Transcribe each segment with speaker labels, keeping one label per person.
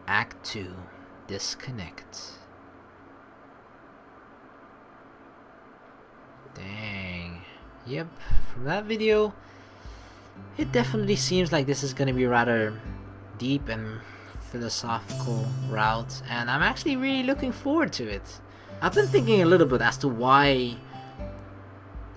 Speaker 1: Act 2. Disconnect. Dang. Yep, from that video, it definitely seems like this is going to be rather deep and philosophical route, and I'm actually really looking forward to it. I've been thinking a little bit as to why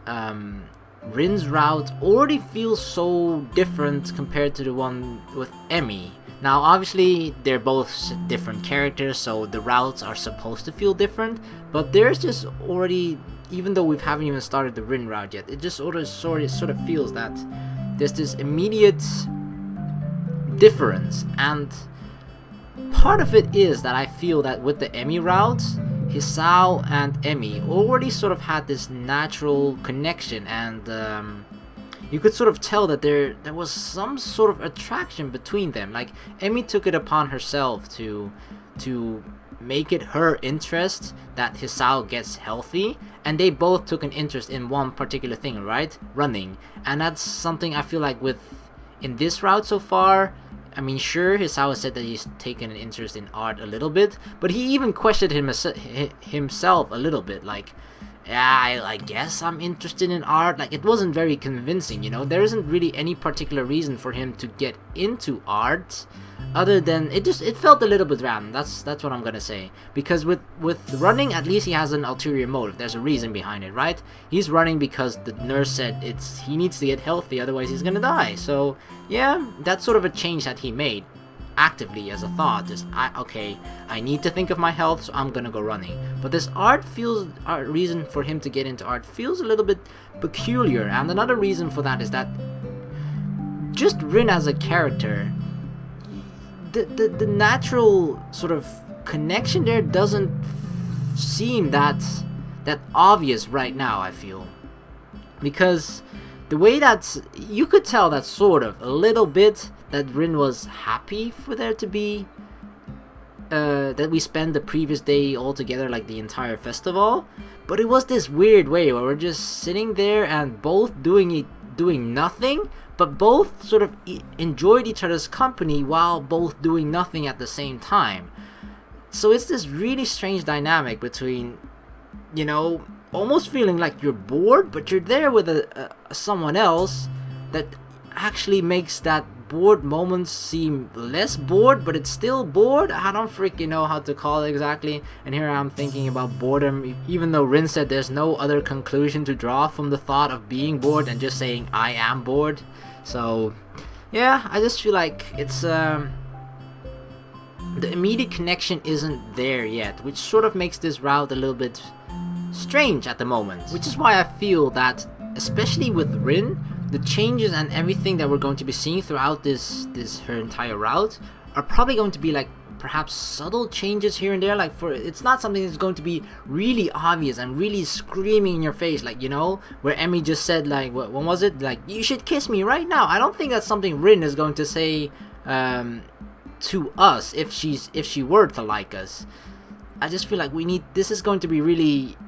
Speaker 1: Rin's route already feels so different compared to the one with Emmy. Now obviously they're both different characters, so the routes are supposed to feel different, but there's just already, even though we haven't even started the Rin route yet, it just sort of feels that there's this immediate difference. And part of it is that I feel that with the Emmy route, Hisao and Emmy already sort of had this natural connection, and you could sort of tell that there was some sort of attraction between them. Like, Emmy took it upon herself to make it her interest that Hisao gets healthy, and they both took an interest in one particular thing, right? Running. And that's something I feel like in this route so far. I mean, sure, Hisao said that he's taken an interest in art a little bit, but he even questioned himself a little bit, like, yeah, I guess I'm interested in art. Like, it wasn't very convincing, you know? There isn't really any particular reason for him to get into art, other than it felt a little bit random. That's what I'm gonna say. Because with running, at least he has an ulterior motive. There's a reason behind it, right? He's running because the nurse said he needs to get healthy, otherwise he's gonna die. So yeah, that's sort of a change that he made actively as a thought. Just I need to think of my health, so I'm gonna go running. But this reason for him to get into art feels a little bit peculiar. And another reason for that is that just Rin as a character, the natural sort of connection there doesn't seem that obvious right now, I feel. Because the way that you could tell that sort of a little bit that Rin was happy for there to be that we spend the previous day all together, like the entire festival, but it was this weird way where we're just sitting there and both doing nothing, but both sort of enjoyed each other's company while both doing nothing at the same time. So it's this really strange dynamic between, you know, almost feeling like you're bored, but you're there with someone else that actually makes that bored moments seem less bored, but it's still bored. I don't freaking know how to call it exactly. And here I'm thinking about boredom, even though Rin said there's no other conclusion to draw from the thought of being bored and just saying I am bored. So yeah, I just feel like it's the immediate connection isn't there yet, which sort of makes this route a little bit strange at the moment. Which is why I feel that, especially with Rin, the changes and everything that we're going to be seeing throughout her entire route are probably going to be like perhaps subtle changes here and there. Like, it's not something that's going to be really obvious and really screaming in your face, like, you know, where Emmy just said, like, when was it, like, you should kiss me right now. I don't think that's something Rin is going to say to us if she were to like us. I just feel like this is going to be really,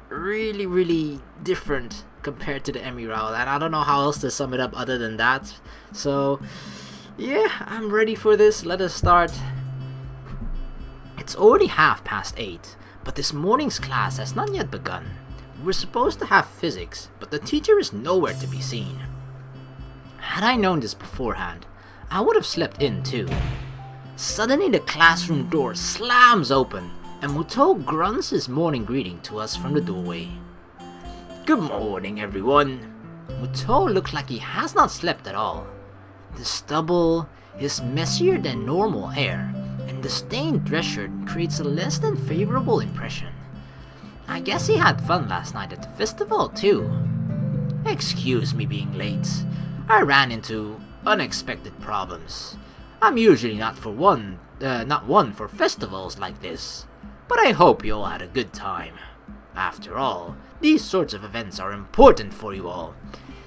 Speaker 1: really, really different compared to the Emmy route, and I don't know how else to sum it up other than that. So yeah, I'm ready for this. Let us start. It's already 8:30, but this morning's class has not yet begun. We're supposed to have physics, but the teacher is nowhere to be seen. Had I known this beforehand, I would have slept in too. Suddenly the classroom door slams open, and Muto grunts his morning greeting to us from the doorway. Good morning, everyone. Muto looks like he has not slept at all. The stubble, his messier than normal hair, and the stained dress shirt creates a less than favorable impression. I guess he had fun last night at the festival too. Excuse me being late. I ran into unexpected problems. I'm usually not one for festivals like this, but I hope you all had a good time. After all, these sorts of events are important for you all,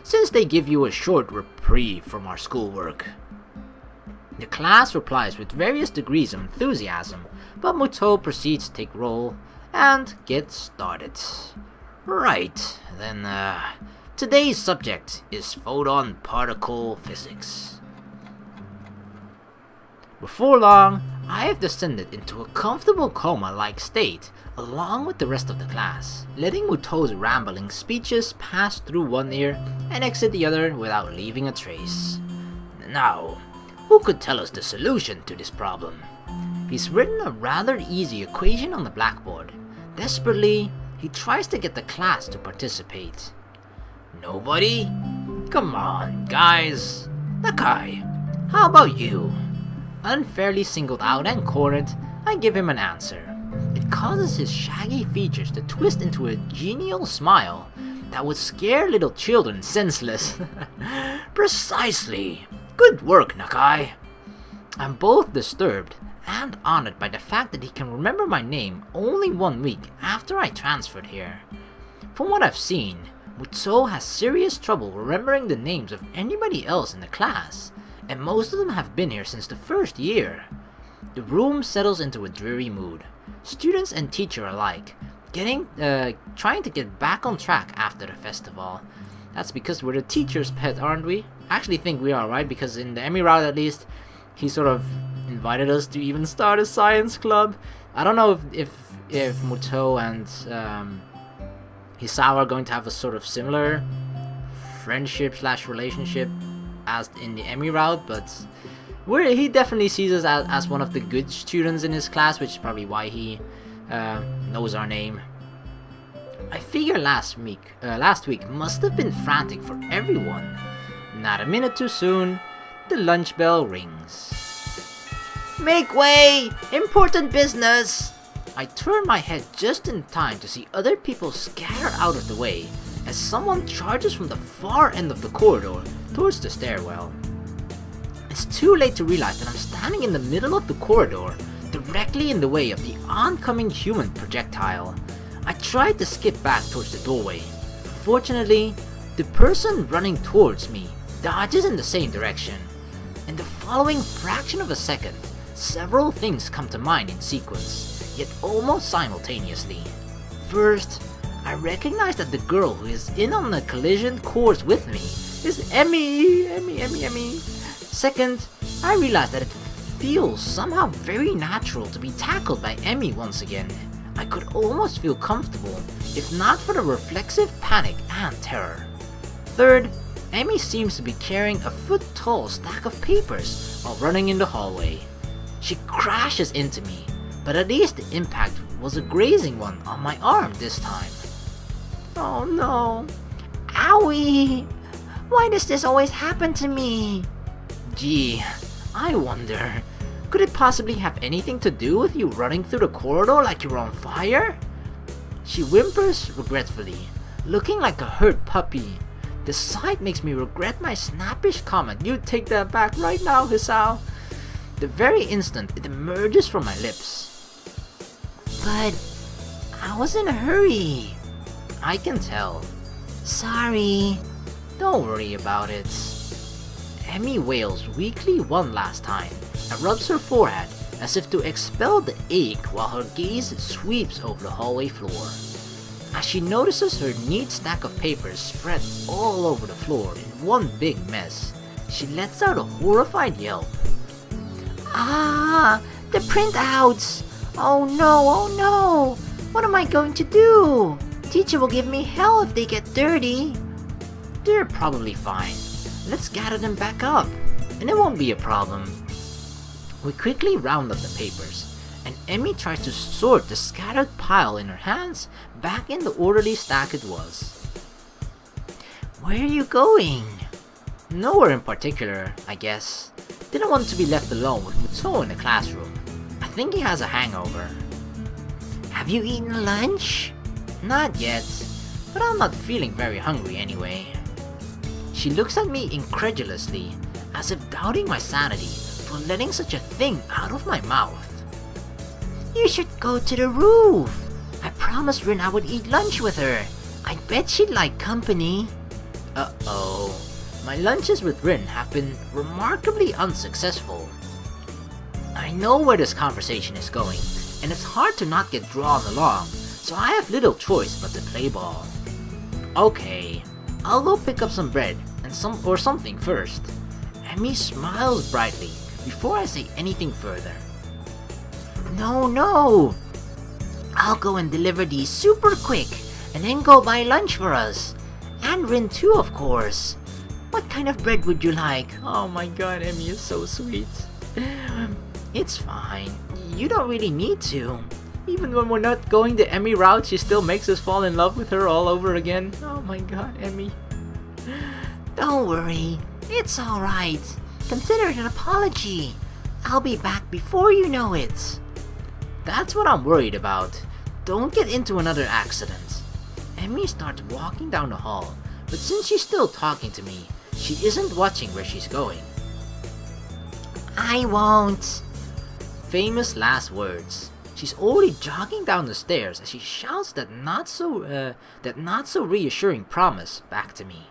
Speaker 1: since they give you a short reprieve from our schoolwork. The class replies with various degrees of enthusiasm, but Muto proceeds to take roll and get started. Right, then, today's subject is photon particle physics. Before long, I have descended into a comfortable coma-like state along with the rest of the class, letting Muto's rambling speeches pass through one ear and exit the other without leaving a trace. Now, who could tell us the solution to this problem? He's written a rather easy equation on the blackboard. Desperately, he tries to get the class to participate. Nobody? Come on, guys. Nakai, how about you? Unfairly singled out and cornered, I give him an answer. It causes his shaggy features to twist into a genial smile that would scare little children senseless. Precisely. Good work, Nakai. I'm both disturbed and honored by the fact that he can remember my name only 1 week after I transferred here. From what I've seen, Muto has serious trouble remembering the names of anybody else in the class, and most of them have been here since the first year. The room settles into a dreary mood, students and teacher alike, trying to get back on track after the festival. That's because we're the teacher's pet, aren't we? I actually think we are, right? Because in the Emmy route at least, he sort of invited us to even start a science club. I don't know if Muto and Hisao are going to have a sort of similar friendship/relationship as in the Emmy route, but he definitely sees us as one of the good students in his class, which is probably why he knows our name. I figure last week must have been frantic for everyone. Not a minute too soon, the lunch bell rings. Make way! Important business! I turn my head just in time to see other people scatter out of the way as someone charges from the far end of the corridor towards the stairwell. It's too late to realize that I'm standing in the middle of the corridor, directly in the way of the oncoming human projectile. I tried to skip back towards the doorway. Fortunately, the person running towards me dodges in the same direction. In the following fraction of a second, several things come to mind in sequence, yet almost simultaneously. First, I recognize that the girl who is in on the collision course with me is Emmy. Second, I realize that it feels somehow very natural to be tackled by Emmy once again. I could almost feel comfortable, if not for the reflexive panic and terror. Third, Emmy seems to be carrying a foot-tall stack of papers while running in the hallway. She crashes into me, but at least the impact was a grazing one on my arm this time. Oh no. Owie! Why does this always happen to me? Gee, I wonder, could it possibly have anything to do with you running through the corridor like you're on fire? She whimpers regretfully, looking like a hurt puppy. The sight makes me regret my snappish comment. You take that back right now, Hisao. The very instant it emerges from my lips. But I was in a hurry. I can tell. Sorry. Don't worry about it. Emmy wails weakly one last time and rubs her forehead as if to expel the ache while her gaze sweeps over the hallway floor. As she notices her neat stack of papers spread all over the floor in one big mess, she lets out a horrified yelp. Ah, the printouts! Oh no! What am I going to do? Teacher will give me hell if they get dirty. They're probably fine. Let's gather them back up, and it won't be a problem. We quickly round up the papers, and Emmy tries to sort the scattered pile in her hands back in the orderly stack it was. Where are you going? Nowhere in particular, I guess. Didn't want to be left alone with Muto in the classroom. I think he has a hangover. Have you eaten lunch? Not yet, but I'm not feeling very hungry anyway. She looks at me incredulously, as if doubting my sanity for letting such a thing out of my mouth. You should go to the roof. I promised Rin I would eat lunch with her. I bet she'd like company. Uh-oh. My lunches with Rin have been remarkably unsuccessful. I know where this conversation is going, and it's hard to not get drawn along, so I have little choice but to play ball. Okay, I'll go pick up some bread and something first. Emmy smiles brightly before I say anything further.
Speaker 2: No, no! I'll go and deliver these super quick, and then go buy lunch for us. And Rin too, of course. What kind of bread would you like?
Speaker 1: Oh my god, Emmy is so sweet.
Speaker 2: It's fine. You don't really need to.
Speaker 1: Even when we're not going the Emmy route, she still makes us fall in love with her all over again. Oh my god, Emmy.
Speaker 2: Don't worry. It's alright. Consider it an apology. I'll be back before you know it.
Speaker 1: That's what I'm worried about. Don't get into another accident.
Speaker 2: Emmy starts walking down the hall, but since she's still talking to me, she isn't watching where she's going. I won't.
Speaker 1: Famous last words. She's already jogging down the stairs as she shouts that not so reassuring promise back to me.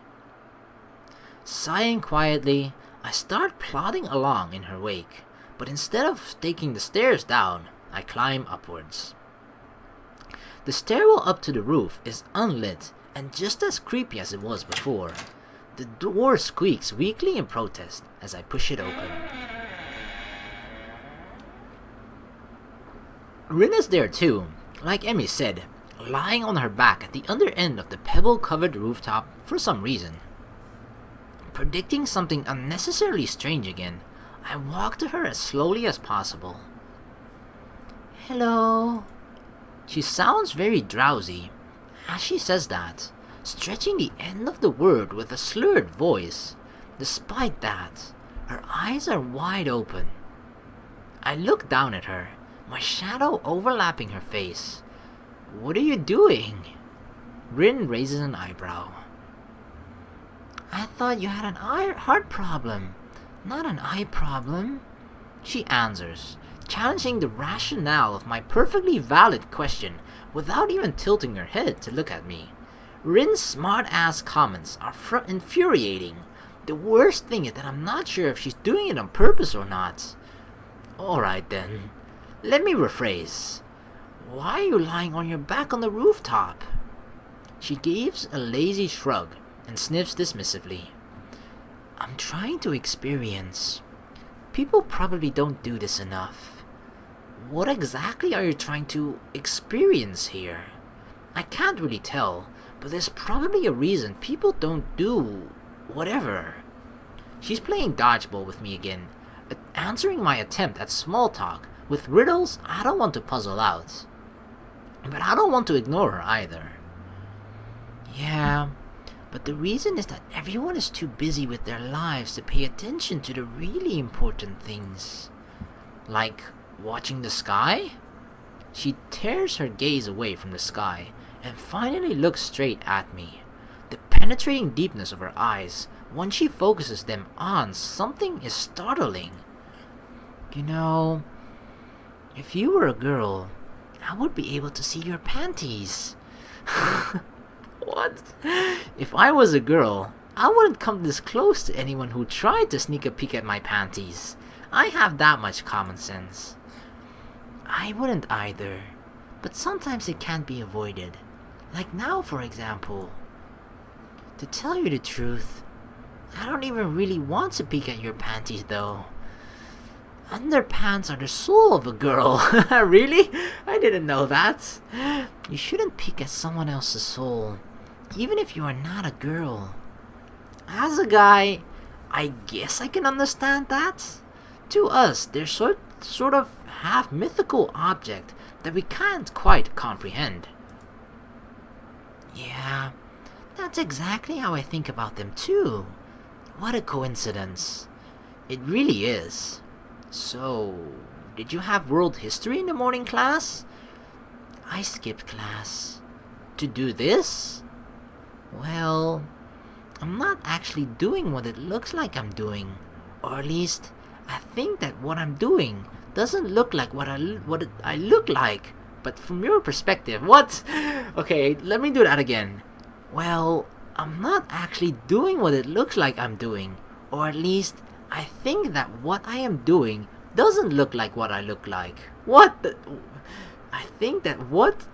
Speaker 1: Sighing quietly, I start plodding along in her wake, but instead of taking the stairs down, I climb upwards. The stairwell up to the roof is unlit and just as creepy as it was before. The door squeaks weakly in protest as I push it open. Rin is there too, like Emmy said, lying on her back at the other end of the pebble-covered rooftop for some reason. Predicting something unnecessarily strange again, I walk to her as slowly as possible.
Speaker 2: Hello.
Speaker 1: She sounds very drowsy as she says that, stretching the end of the word with a slurred voice. Despite that, her eyes are wide open. I look down at her, my shadow overlapping her face. What are you doing? Rin raises an eyebrow.
Speaker 2: I thought you had an heart problem, not an eye problem,
Speaker 1: she answers, challenging the rationale of my perfectly valid question without even tilting her head to look at me. Rin's smart-ass comments are infuriating. The worst thing is that I'm not sure if she's doing it on purpose or not. Alright then, let me rephrase. Why are you lying on your back on the rooftop? She gives a lazy shrug and sniffs dismissively. I'm trying to experience. People probably don't do this enough. What exactly are you trying to experience here? I can't really tell, but there's probably a reason people don't do whatever. She's playing dodgeball with me again, answering my attempt at small talk with riddles I don't want to puzzle out. But I don't want to ignore her either. Yeah, but the reason is that everyone is too busy with their lives to pay attention to the really important things. Like watching the sky? She tears her gaze away from the sky and finally looks straight at me. The penetrating deepness of her eyes, once she focuses them on something, is startling. You know, if you were a girl, I would be able to see your panties. What? If I was a girl, I wouldn't come this close to anyone who tried to sneak a peek at my panties. I have that much common sense. I wouldn't either, but sometimes it can't be avoided. Like now, for example. To tell you the truth, I don't even really want to peek at your panties though. Underpants are the soul of a girl. Really? I didn't know that. You shouldn't peek at someone else's soul, even if you are not a girl. As a guy, I guess I can understand that. To us, they're sort of half mythical object that we can't quite comprehend. Yeah, that's exactly how I think about them too. What a coincidence. It really is. So, did you have world history in the morning class? I skipped class. To do this? Well, I'm not actually doing what it looks like I'm doing. Or at least, I think that what I'm doing doesn't look like what I look like. But from your perspective, what? Okay, let me do that again. Well, I'm not actually doing what it looks like I'm doing. Or at least, I think that what I am doing doesn't look like what I look like. What the? I think that what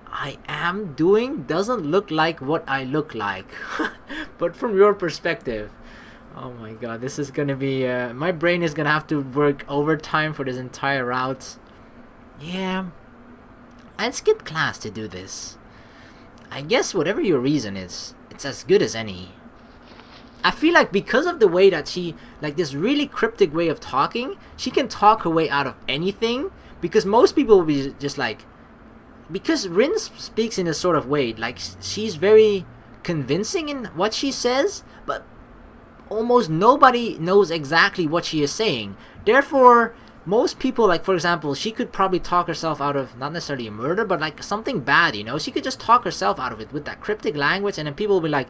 Speaker 1: I am doing doesn't look like what I look like. But from your perspective. Oh my god, this is gonna be... my brain is gonna have to work overtime for this entire route. Yeah, I'd skip class to do this. I guess whatever your reason is, it's as good as any. I feel like because of the way that this really cryptic way of talking, she can talk her way out of anything. Because most people will be just like, because Rin speaks in a sort of way, like she's very convincing in what she says, but almost nobody knows exactly what she is saying. Therefore, most people, like for example, she could probably talk herself out of not necessarily a murder, but like something bad, She could just talk herself out of it with that cryptic language, and then people will be like,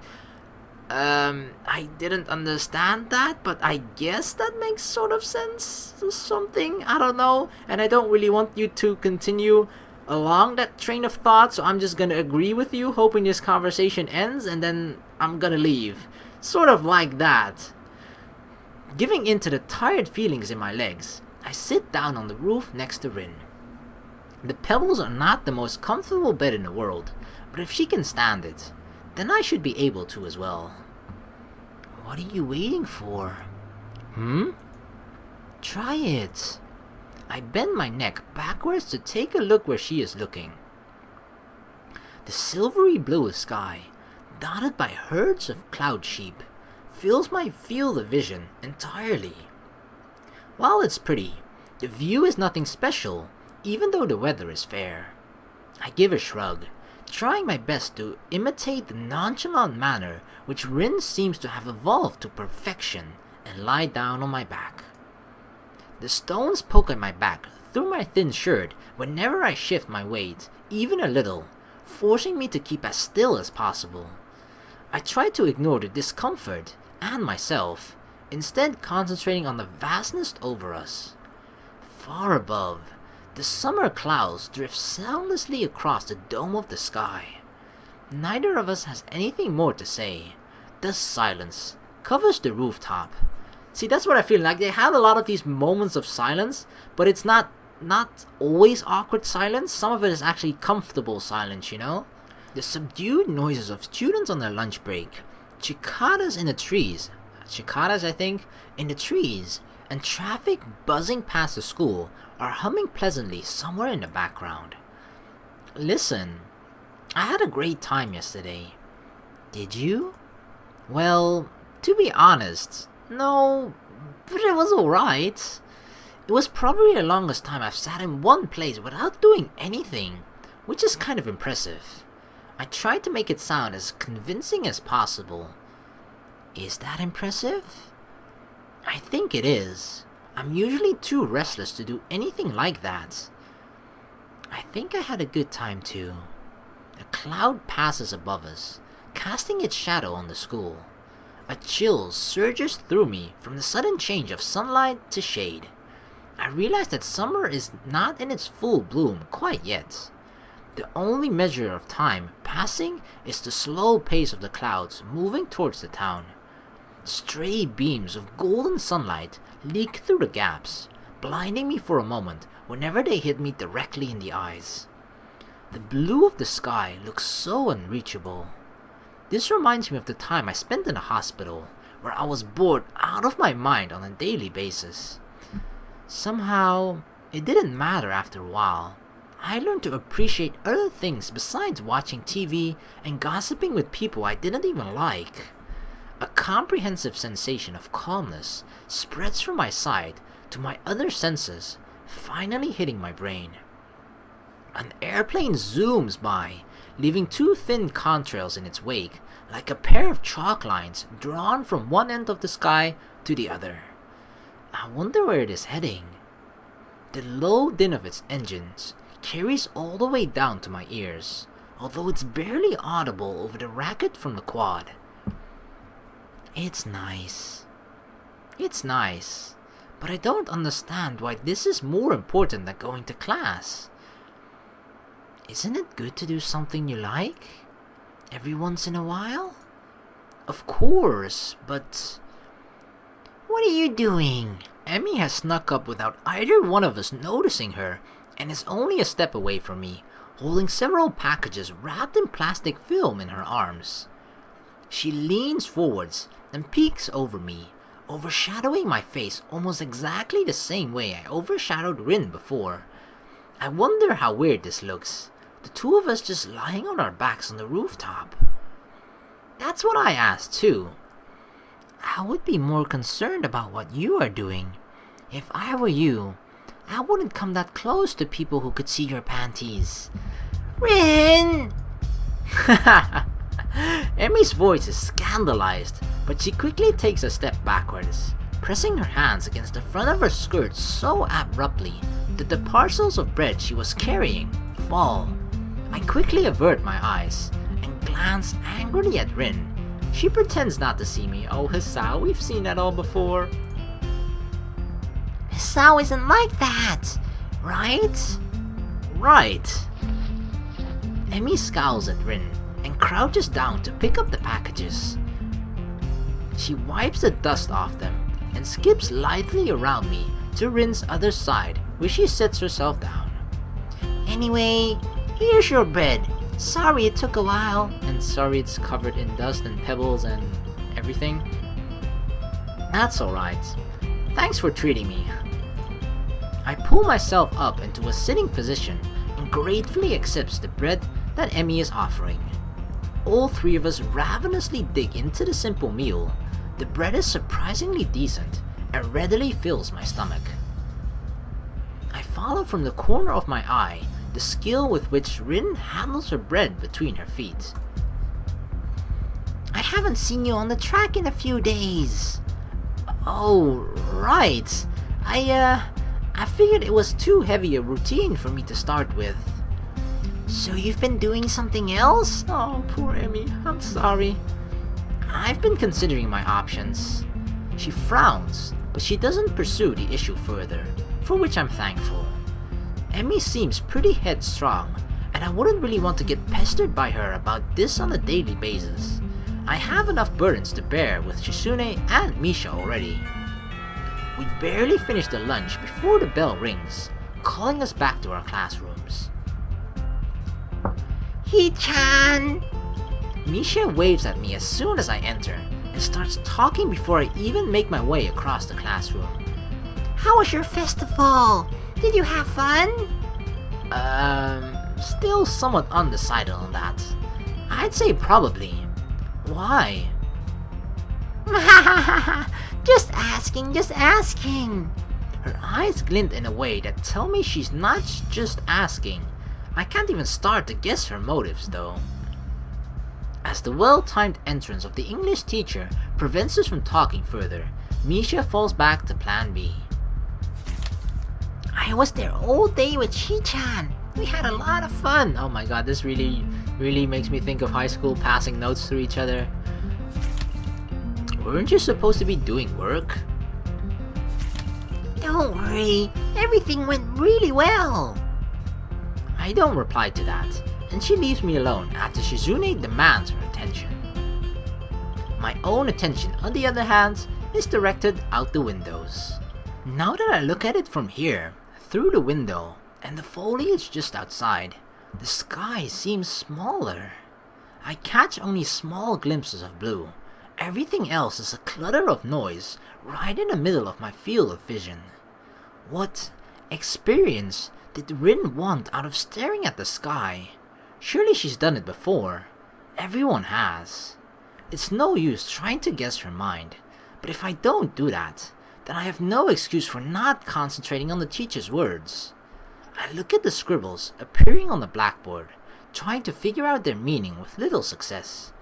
Speaker 1: I didn't understand that, but I guess that makes sort of sense or something, I don't know, and I don't really want you to continue along that train of thought, so I'm just gonna agree with you, hoping this conversation ends, and then I'm gonna leave. Sort of like that. Giving in to the tired feelings in my legs, I sit down on the roof next to Rin. The pebbles are not the most comfortable bed in the world, but if she can stand it, then I should be able to as well. What are you waiting for? Try it. I bend my neck backwards to take a look where she is looking. The silvery blue sky, dotted by herds of cloud sheep, fills my field of vision entirely. While it's pretty, the view is nothing special, even though the weather is fair. I give a shrug, trying my best to imitate the nonchalant manner which Rin seems to have evolved to perfection, and lie down on my back. The stones poke at my back through my thin shirt whenever I shift my weight, even a little, forcing me to keep as still as possible. I try to ignore the discomfort and myself, instead concentrating on the vastness over us. Far above, the summer clouds drift soundlessly across the dome of the sky. Neither of us has anything more to say. The silence covers the rooftop. See, that's what I feel like. They have a lot of these moments of silence, but it's not always awkward silence. Some of it is actually comfortable silence, The subdued noises of students on their lunch break, cicadas in the trees, in the trees, and traffic buzzing past the school are humming pleasantly somewhere in the background. Listen, I had a great time yesterday. Did you? Well, to be honest, no, but it was alright. It was probably the longest time I've sat in one place without doing anything, which is kind of impressive. I tried to make it sound as convincing as possible. Is that impressive? I think it is. I'm usually too restless to do anything like that. I think I had a good time too. A cloud passes above us, casting its shadow on the school. A chill surges through me from the sudden change of sunlight to shade. I realize that summer is not in its full bloom quite yet. The only measure of time passing is the slow pace of the clouds moving towards the town. Stray beams of golden sunlight leak through the gaps, blinding me for a moment whenever they hit me directly in the eyes. The blue of the sky looks so unreachable. This reminds me of the time I spent in the hospital, where I was bored out of my mind on a daily basis. Somehow, it didn't matter after a while. I learned to appreciate other things besides watching TV and gossiping with people I didn't even like. A comprehensive sensation of calmness spreads from my side to my other senses, finally hitting my brain. An airplane zooms by, leaving two thin contrails in its wake, like a pair of chalk lines drawn from one end of the sky to the other. I wonder where it is heading. The low din of its engines carries all the way down to my ears, although it's barely audible over the racket from the quad. It's nice, but I don't understand why this is more important than going to class. Isn't it good to do something you like? Every once in a while? Of course, but... What are you doing? Emmy has snuck up without either one of us noticing her, and is only a step away from me, holding several packages wrapped in plastic film in her arms. She leans forwards and peeks over me, overshadowing my face almost exactly the same way I overshadowed Rin before. I wonder how weird this looks. The two of us just lying on our backs on the rooftop. That's what I asked too. I would be more concerned about what you are doing. If I were you, I wouldn't come that close to people who could see your panties.
Speaker 2: Rin!
Speaker 1: Emi's voice is scandalized, but she quickly takes a step backwards, pressing her hands against the front of her skirt so abruptly that the parcels of bread she was carrying fall. I quickly avert my eyes and glance angrily at Rin. She pretends not to see me. Oh, Hisao, we've seen that all before.
Speaker 2: Hisao isn't like that, right?
Speaker 1: Right. Emi scowls at Rin and crouches down to pick up the packages. She wipes the dust off them and skips lightly around me to Rin's other side, where she sits herself down.
Speaker 2: Anyway, here's your bread. Sorry it took a while.
Speaker 1: And sorry it's covered in dust and pebbles and everything. That's alright. Thanks for treating me. I pull myself up into a sitting position and gratefully accepts the bread that Emi is offering. All three of us ravenously dig into the simple meal. The bread is surprisingly decent and readily fills my stomach. I follow from the corner of my eye the skill with which Rin handles her bread between her feet.
Speaker 2: I haven't seen you on the track in a few days.
Speaker 1: Oh, right. I figured it was too heavy a routine for me to start with.
Speaker 2: So you've been doing something else?
Speaker 1: Oh, poor Emi. I'm sorry. I've been considering my options. She frowns, but she doesn't pursue the issue further, for which I'm thankful. Emi seems pretty headstrong, and I wouldn't really want to get pestered by her about this on a daily basis. I have enough burdens to bear with Shizune and Misha already. We barely finish the lunch before the bell rings, calling us back to our classrooms.
Speaker 2: Hee-chan!
Speaker 1: Misha waves at me as soon as I enter, and starts talking before I even make my way across the classroom.
Speaker 2: How was your festival? Did you have fun?
Speaker 1: Still somewhat undecided on that. I'd say probably. Why?
Speaker 2: Just asking.
Speaker 1: Her eyes glint in a way that tell me she's not just asking. I can't even start to guess her motives though. As the well-timed entrance of the English teacher prevents us from talking further, Misha falls back to plan B.
Speaker 2: I was there all day with Shi-chan. We had a lot of fun.
Speaker 1: Oh my god, this really makes me think of high school passing notes to each other. Weren't you supposed to be doing work?
Speaker 2: Don't worry, everything went really well.
Speaker 1: I don't reply to that, and she leaves me alone after Shizune demands her attention. My own attention, on the other hand, is directed out the windows. Now that I look at it from here, through the window, and the foliage just outside, the sky seems smaller. I catch only small glimpses of blue. Everything else is a clutter of noise right in the middle of my field of vision. What experience did Rin want out of staring at the sky? Surely she's done it before. Everyone has. It's no use trying to guess her mind, but if I don't do that, then I have no excuse for not concentrating on the teacher's words. I look at the scribbles appearing on the blackboard, trying to figure out their meaning with little success.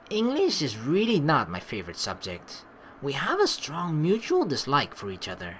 Speaker 1: English is really not my favorite subject. We have a strong mutual dislike for each other,